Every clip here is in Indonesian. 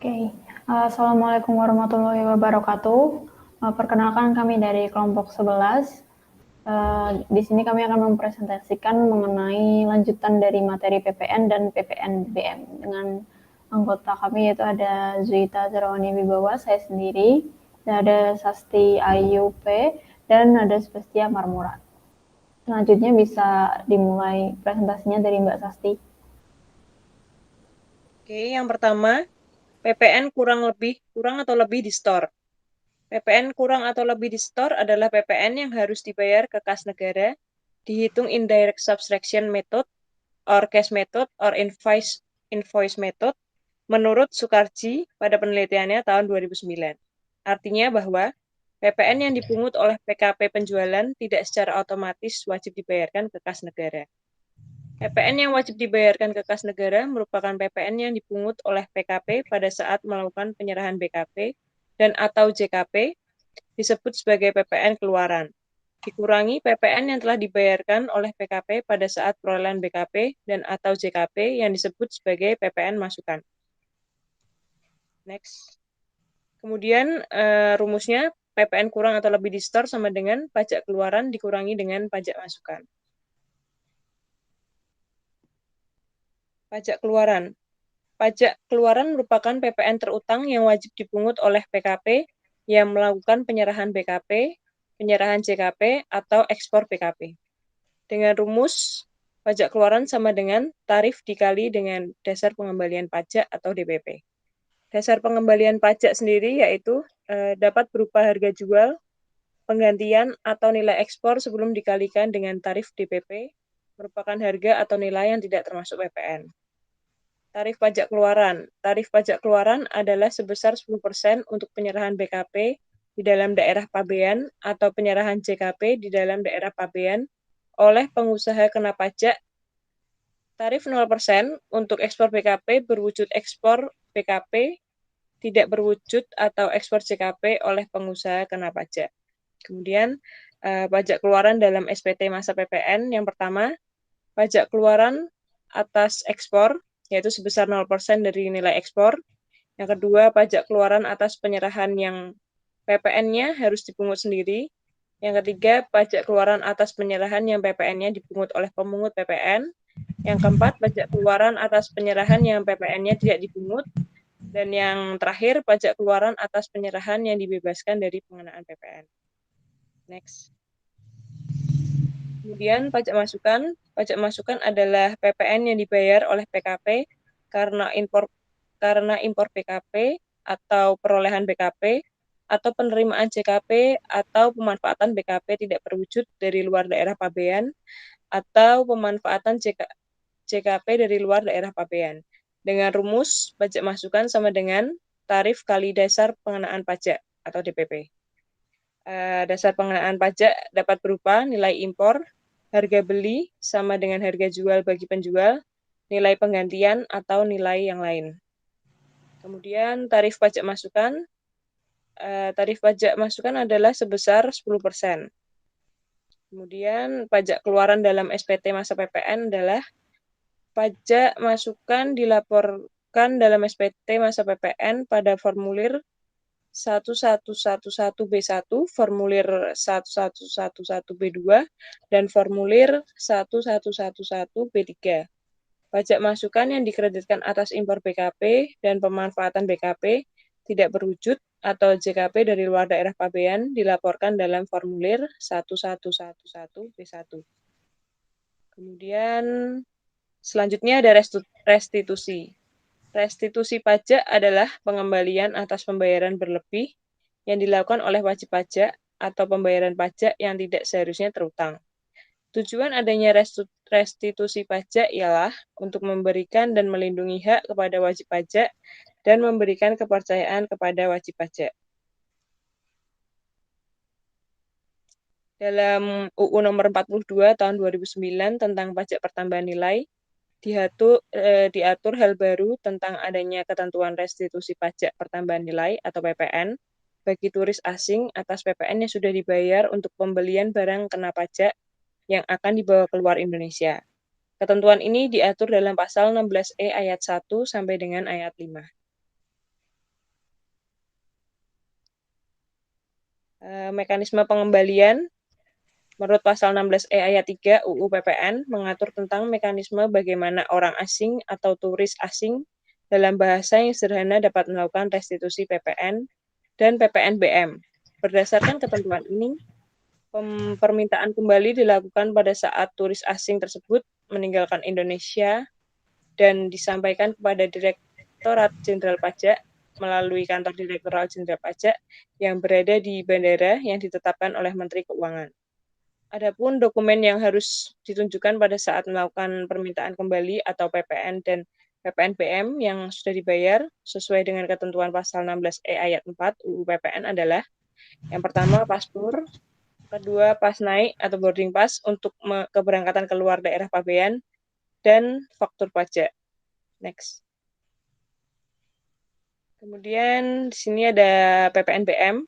Oke, Assalamualaikum warahmatullahi wabarakatuh. Perkenalkan kami dari kelompok 11. Di sini kami akan mempresentasikan mengenai lanjutan dari materi PPN dan PPNBM dengan anggota kami yaitu ada Zuita Zerawani Wibawa, saya sendiri, dan ada Sasti Ayu P, dan ada Spestia Marmurat. Selanjutnya bisa dimulai presentasinya dari Mbak Sasti. Oke, yang pertama, PPN kurang atau lebih di store. PPN kurang atau lebih di store adalah PPN yang harus dibayar ke kas negara, dihitung indirect subtraction method, or cash method, or invoice method, menurut Soekarji pada penelitiannya tahun 2009. Artinya bahwa PPN yang dipungut oleh PKP penjualan tidak secara otomatis wajib dibayarkan ke kas negara. PPN yang wajib dibayarkan ke kas negara merupakan PPN yang dipungut oleh PKP pada saat melakukan penyerahan BKP dan atau JKP, disebut sebagai PPN keluaran. Dikurangi PPN yang telah dibayarkan oleh PKP pada saat perolehan BKP dan atau JKP yang disebut sebagai PPN masukan. Next. Kemudian rumusnya PPN kurang atau lebih di store sama dengan pajak keluaran dikurangi dengan pajak masukan. Pajak keluaran. Pajak keluaran merupakan PPN terutang yang wajib dipungut oleh PKP yang melakukan penyerahan BKP, penyerahan JKP, atau ekspor BKP. Dengan rumus, pajak keluaran sama dengan tarif dikali dengan dasar pengembalian pajak atau DPP. Dasar pengembalian pajak sendiri yaitu dapat berupa harga jual, penggantian, atau nilai ekspor sebelum dikalikan dengan tarif DPP, merupakan harga atau nilai yang tidak termasuk PPN. Tarif pajak keluaran. Tarif pajak keluaran adalah sebesar 10% untuk penyerahan BKP di dalam daerah pabean atau penyerahan JKP di dalam daerah pabean oleh pengusaha kena pajak. Tarif 0% untuk ekspor BKP berwujud ekspor BKP tidak berwujud atau ekspor JKP oleh pengusaha kena pajak. Kemudian pajak keluaran dalam SPT masa PPN yang pertama, pajak keluaran atas ekspor yaitu sebesar 0% dari nilai ekspor. Yang kedua, pajak keluaran atas penyerahan yang PPN-nya harus dipungut sendiri. Yang ketiga, pajak keluaran atas penyerahan yang PPN-nya dipungut oleh pemungut PPN. Yang keempat, pajak keluaran atas penyerahan yang PPN-nya tidak dipungut. Dan yang terakhir, pajak keluaran atas penyerahan yang dibebaskan dari pengenaan PPN. Next. Kemudian pajak masukan. Pajak masukan adalah PPN yang dibayar oleh PKP karena impor PKP atau perolehan BKP atau penerimaan JKP atau pemanfaatan BKP tidak berwujud dari luar daerah pabean atau pemanfaatan JKP dari luar daerah pabean. Dengan rumus pajak masukan sama dengan tarif kali dasar pengenaan pajak atau DPP. Dasar pengenaan pajak dapat berupa nilai impor, harga beli sama dengan harga jual bagi penjual, nilai penggantian atau nilai yang lain. Kemudian tarif pajak masukan. Tarif pajak masukan adalah sebesar 10%. Kemudian pajak keluaran dalam SPT masa PPN adalah pajak masukan dilaporkan dalam SPT masa PPN pada formulir 1111B1, formulir 1111B2, dan formulir 1111B3. Pajak masukan yang dikreditkan atas impor BKP dan pemanfaatan BKP tidak berwujud atau JKP dari luar daerah pabean dilaporkan dalam formulir 1111B1. Kemudian selanjutnya ada restitusi. Restitusi pajak adalah pengembalian atas pembayaran berlebih yang dilakukan oleh wajib pajak atau pembayaran pajak yang tidak seharusnya terutang. Tujuan adanya restitusi pajak ialah untuk memberikan dan melindungi hak kepada wajib pajak dan memberikan kepercayaan kepada wajib pajak. Dalam UU nomor 42 tahun 2009 tentang pajak pertambahan nilai, diatur hal baru tentang adanya ketentuan restitusi pajak pertambahan nilai atau PPN bagi turis asing atas PPN yang sudah dibayar untuk pembelian barang kena pajak yang akan dibawa keluar Indonesia. Ketentuan ini diatur dalam pasal 16E ayat 1 sampai dengan ayat 5. Mekanisme pengembalian menurut pasal 16E ayat 3 UU PPN mengatur tentang mekanisme bagaimana orang asing atau turis asing dalam bahasa yang sederhana dapat melakukan restitusi PPN dan PPNBM. Berdasarkan ketentuan ini, permintaan kembali dilakukan pada saat turis asing tersebut meninggalkan Indonesia dan disampaikan kepada Direktorat Jenderal Pajak melalui kantor Direktorat Jenderal Pajak yang berada di bandara yang ditetapkan oleh Menteri Keuangan. Adapun dokumen yang harus ditunjukkan pada saat melakukan permintaan kembali atau PPN dan PPNBM yang sudah dibayar sesuai dengan ketentuan pasal 16E ayat 4 UU PPN adalah yang pertama paspor, kedua pas naik atau boarding pass untuk keberangkatan keluar daerah pabean, dan faktur pajak. Next. Kemudian di sini ada PPNBM.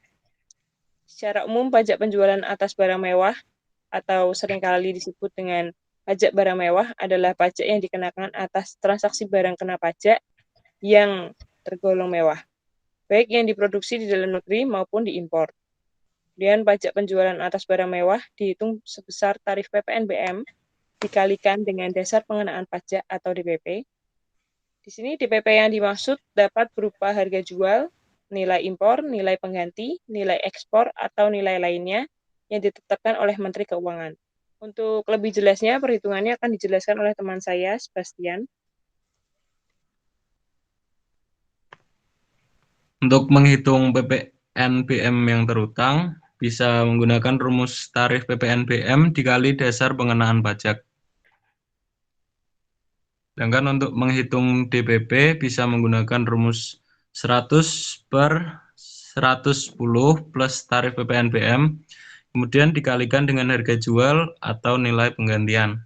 Secara umum pajak penjualan atas barang mewah atau seringkali disebut dengan pajak barang mewah adalah pajak yang dikenakan atas transaksi barang kena pajak yang tergolong mewah, baik yang diproduksi di dalam negeri maupun diimpor. Kemudian pajak penjualan atas barang mewah dihitung sebesar tarif PPNBM dikalikan dengan dasar pengenaan pajak atau DPP. Di sini DPP yang dimaksud dapat berupa harga jual, nilai impor, nilai pengganti, nilai ekspor, atau nilai lainnya yang ditetapkan oleh Menteri Keuangan. Untuk lebih jelasnya, perhitungannya akan dijelaskan oleh teman saya, Sebastian. Untuk menghitung PPNBM yang terutang, bisa menggunakan rumus tarif PPNBM dikali dasar pengenaan pajak. Sedangkan untuk menghitung DPP bisa menggunakan rumus 100/110 plus tarif PPNBM, kemudian dikalikan dengan harga jual atau nilai penggantian.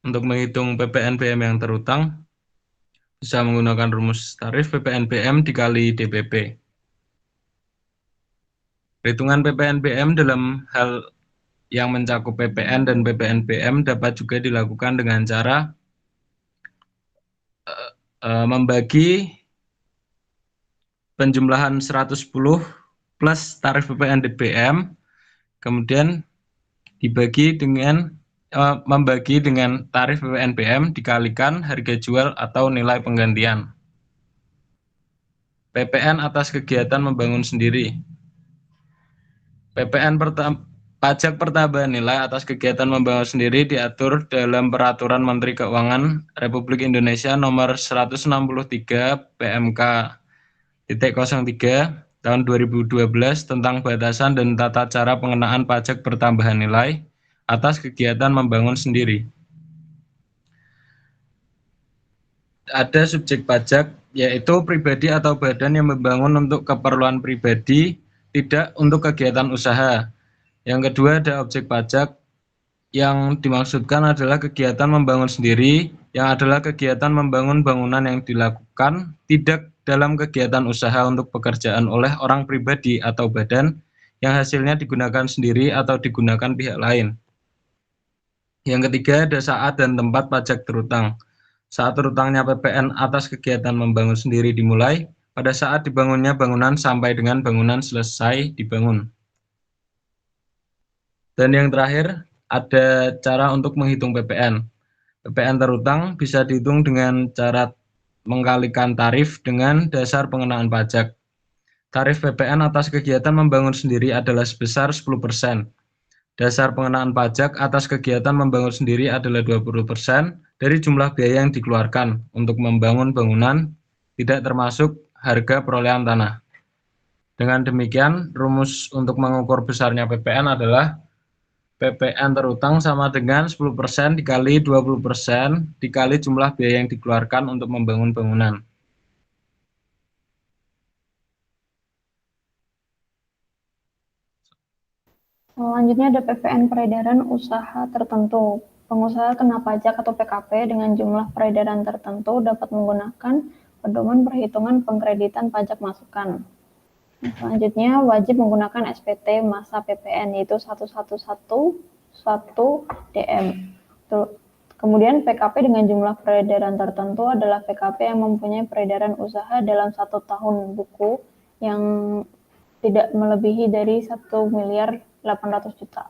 Untuk menghitung PPNBM yang terutang, bisa menggunakan rumus tarif PPNBM dikali DPP. Perhitungan PPNBM dalam hal yang mencakup PPN dan PPNBM dapat juga dilakukan dengan cara membagi penjumlahan 110 plus tarif PPNBM, kemudian dibagi dengan membagi dengan tarif PPNBM dikalikan harga jual atau nilai penggantian. PPN atas kegiatan membangun sendiri. PPN pajak pertambahan nilai atas kegiatan membangun sendiri diatur dalam Peraturan Menteri Keuangan Republik Indonesia Nomor 163 PMK 03 tahun 2012 tentang batasan dan tata cara pengenaan pajak pertambahan nilai atas kegiatan membangun sendiri. Ada subjek pajak, yaitu pribadi atau badan yang membangun untuk keperluan pribadi, tidak untuk kegiatan usaha. Yang kedua ada objek pajak, yang dimaksudkan adalah kegiatan membangun sendiri, yang adalah kegiatan membangun bangunan yang dilakukan tidak dalam kegiatan usaha untuk pekerjaan oleh orang pribadi atau badan, yang hasilnya digunakan sendiri atau digunakan pihak lain. Yang ketiga ada saat dan tempat pajak terutang. Saat terutangnya PPN atas kegiatan membangun sendiri dimulai pada saat dibangunnya bangunan sampai dengan bangunan selesai dibangun. Dan yang terakhir, ada cara untuk menghitung PPN. PPN terutang bisa dihitung dengan cara mengkalikan tarif dengan dasar pengenaan pajak. Tarif PPN atas kegiatan membangun sendiri adalah sebesar 10%. Dasar pengenaan pajak atas kegiatan membangun sendiri adalah 20% dari jumlah biaya yang dikeluarkan untuk membangun bangunan, tidak termasuk harga perolehan tanah. Dengan demikian, rumus untuk mengukur besarnya PPN adalah PPN terutang sama dengan 10% dikali 20% dikali jumlah biaya yang dikeluarkan untuk membangun bangunan. Selanjutnya ada PPN peredaran usaha tertentu. Pengusaha kena pajak atau PKP dengan jumlah peredaran tertentu dapat menggunakan pedoman perhitungan pengkreditan pajak masukan. Selanjutnya wajib menggunakan SPT masa PPN yaitu 1111 DM. Kemudian PKP dengan jumlah peredaran tertentu adalah PKP yang mempunyai peredaran usaha dalam 1 tahun buku yang tidak melebihi dari 1.800.000.000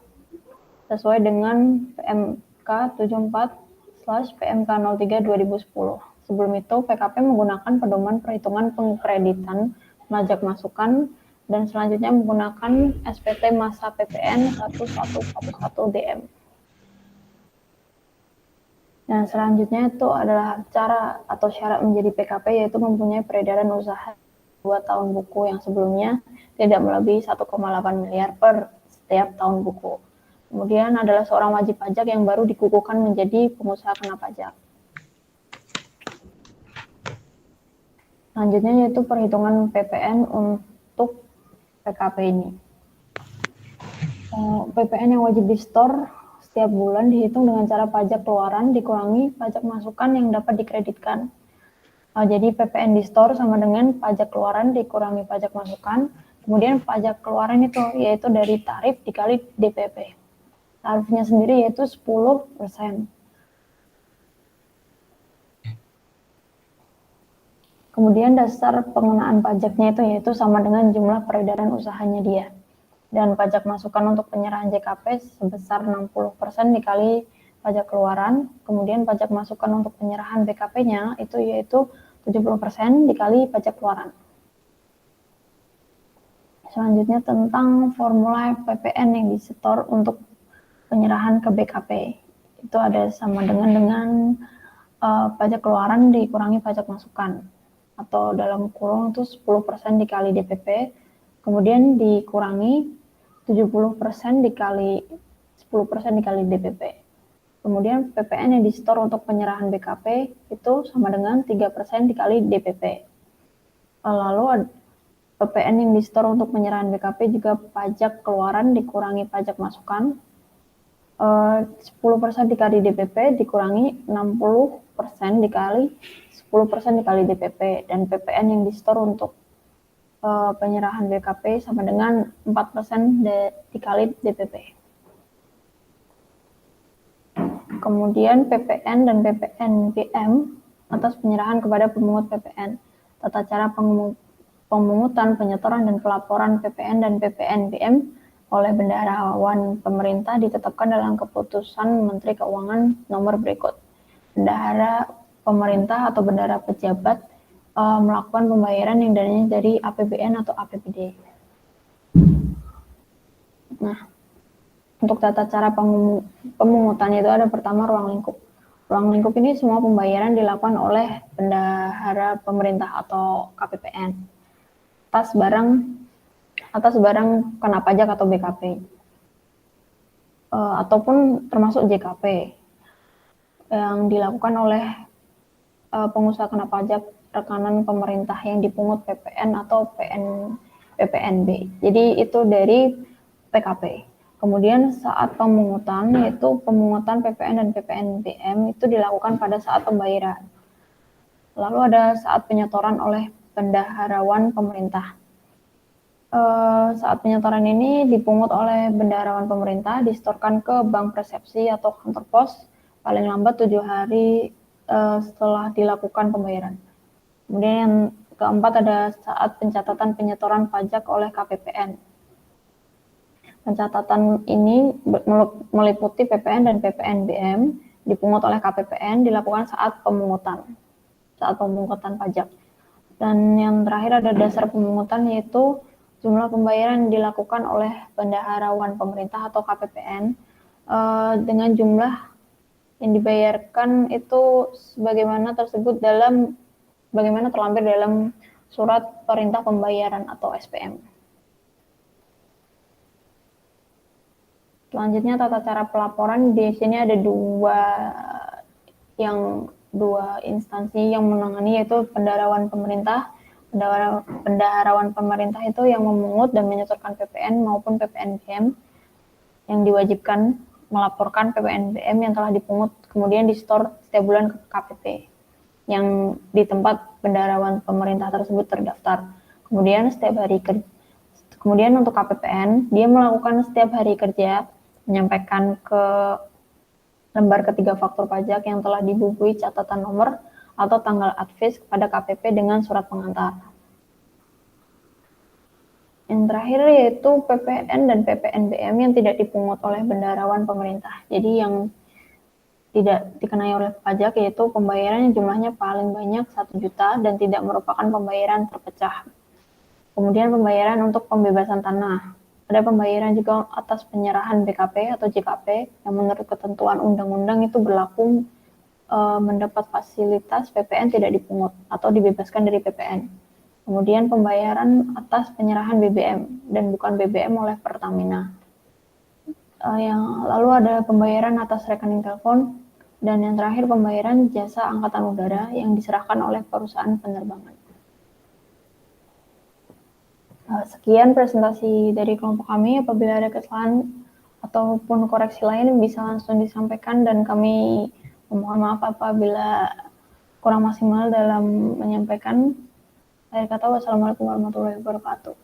sesuai dengan PMK 74/PMK 03/2010. Sebelum itu, PKP menggunakan pedoman perhitungan pengkreditan pajak masukan dan selanjutnya menggunakan SPT masa PPN 1111DM. Dan selanjutnya itu adalah cara atau syarat menjadi PKP, yaitu mempunyai peredaran usaha 2 tahun buku yang sebelumnya tidak melebihi 1,8 miliar per setiap tahun buku. Kemudian adalah seorang wajib pajak yang baru dikukuhkan menjadi pengusaha kena pajak. Selanjutnya yaitu perhitungan PPN untuk PKP ini. PPN yang wajib di-store setiap bulan dihitung dengan cara pajak keluaran dikurangi pajak masukan yang dapat dikreditkan. Jadi PPN di-store sama dengan pajak keluaran dikurangi pajak masukan. Kemudian pajak keluaran itu yaitu dari tarif dikali DPP. Tarifnya sendiri yaitu 10%. Kemudian dasar pengenaan pajaknya itu yaitu sama dengan jumlah peredaran usahanya dia. Dan pajak masukan untuk penyerahan JKP sebesar 60% dikali pajak keluaran. Kemudian pajak masukan untuk penyerahan BKP-nya itu yaitu 70% dikali pajak keluaran. Selanjutnya tentang formula PPN yang disetor untuk penyerahan ke BKP. Itu ada sama dengan pajak keluaran dikurangi pajak masukan. Atau dalam kurung itu 10% dikali DPP. Kemudian dikurangi 70% dikali 10% dikali DPP. Kemudian PPN yang di-store untuk penyerahan BKP itu sama dengan 3% dikali DPP. Lalu PPN yang di-store untuk penyerahan BKP juga pajak keluaran dikurangi pajak masukan. 10% dikali DPP dikurangi 60% dikali 10% dikali DPP. Dan PPN yang di-store untuk penyerahan BKP sama dengan 4% dikali DPP. Kemudian PPN dan PPNBM atas penyerahan kepada pemungut PPN. Tata cara pemungutan, penyetoran, dan pelaporan PPN dan PPNBM oleh bendaharawan pemerintah ditetapkan dalam keputusan Menteri Keuangan nomor berikut. Bendahara pemerintah atau bendahara pejabat melakukan pembayaran yang dananya dari APBN atau APBD. Nah, untuk tata cara pemungutan itu ada pertama ruang lingkup. Ruang lingkup ini semua pembayaran dilakukan oleh bendahara pemerintah atau KPPN atas barang kena pajak atau BKP, ataupun termasuk JKP yang dilakukan oleh pengusaha kena pajak rekanan pemerintah yang dipungut PPN atau PPNB. Jadi itu dari PKP. Kemudian saat pemungutan, yaitu pemungutan PPN dan PPNBM itu dilakukan pada saat pembayaran. Lalu ada saat penyetoran oleh bendaharawan pemerintah. Saat penyetoran ini dipungut oleh bendaharawan pemerintah, disetorkan ke bank persepsi atau kantor pos paling lambat 7 hari setelah dilakukan pembayaran. Kemudian yang keempat ada saat pencatatan penyetoran pajak oleh KPPN. Pencatatan ini meliputi PPN dan PPNBM dipungut oleh KPPN dilakukan saat pemungutan pajak. Dan yang terakhir ada dasar pemungutan yaitu jumlah pembayaran yang dilakukan oleh bendaharawan pemerintah atau KPPN dengan jumlah yang dibayarkan itu sebagaimana terlampir dalam surat perintah pembayaran atau SPM. Selanjutnya tata cara pelaporan. Di sini ada dua instansi yang menangani, yaitu bendaharawan pemerintah. Bendaharawan pemerintah itu yang memungut dan menyetorkan PPN maupun PPNBM yang diwajibkan melaporkan PPNBM yang telah dipungut kemudian di-store setiap bulan ke KPP yang di tempat bendaharawan pemerintah tersebut terdaftar. Kemudian untuk KPPN, dia melakukan setiap hari kerja menyampaikan ke lembar ketiga faktur pajak yang telah dibubuhi catatan nomor atau tanggal advis kepada KPP dengan surat pengantar. Yang terakhir yaitu PPN dan PPNBM yang tidak dipungut oleh bendaharawan pemerintah. Jadi yang tidak dikenai oleh pajak yaitu pembayaran yang jumlahnya paling banyak 1 juta dan tidak merupakan pembayaran terpecah. Kemudian pembayaran untuk pembebasan tanah. Ada pembayaran juga atas penyerahan BKP atau JKP yang menurut ketentuan undang-undang itu berlaku mendapat fasilitas PPN tidak dipungut atau dibebaskan dari PPN. Kemudian pembayaran atas penyerahan BBM dan bukan BBM oleh Pertamina. Yang lalu ada pembayaran atas rekening telepon dan yang terakhir pembayaran jasa angkatan udara yang diserahkan oleh perusahaan penerbangan. Sekian presentasi dari kelompok kami. Apabila ada kesalahan ataupun koreksi lain bisa langsung disampaikan dan kami memohon maaf apabila kurang maksimal dalam menyampaikan. Akhir kata, wassalamualaikum warahmatullahi wabarakatuh.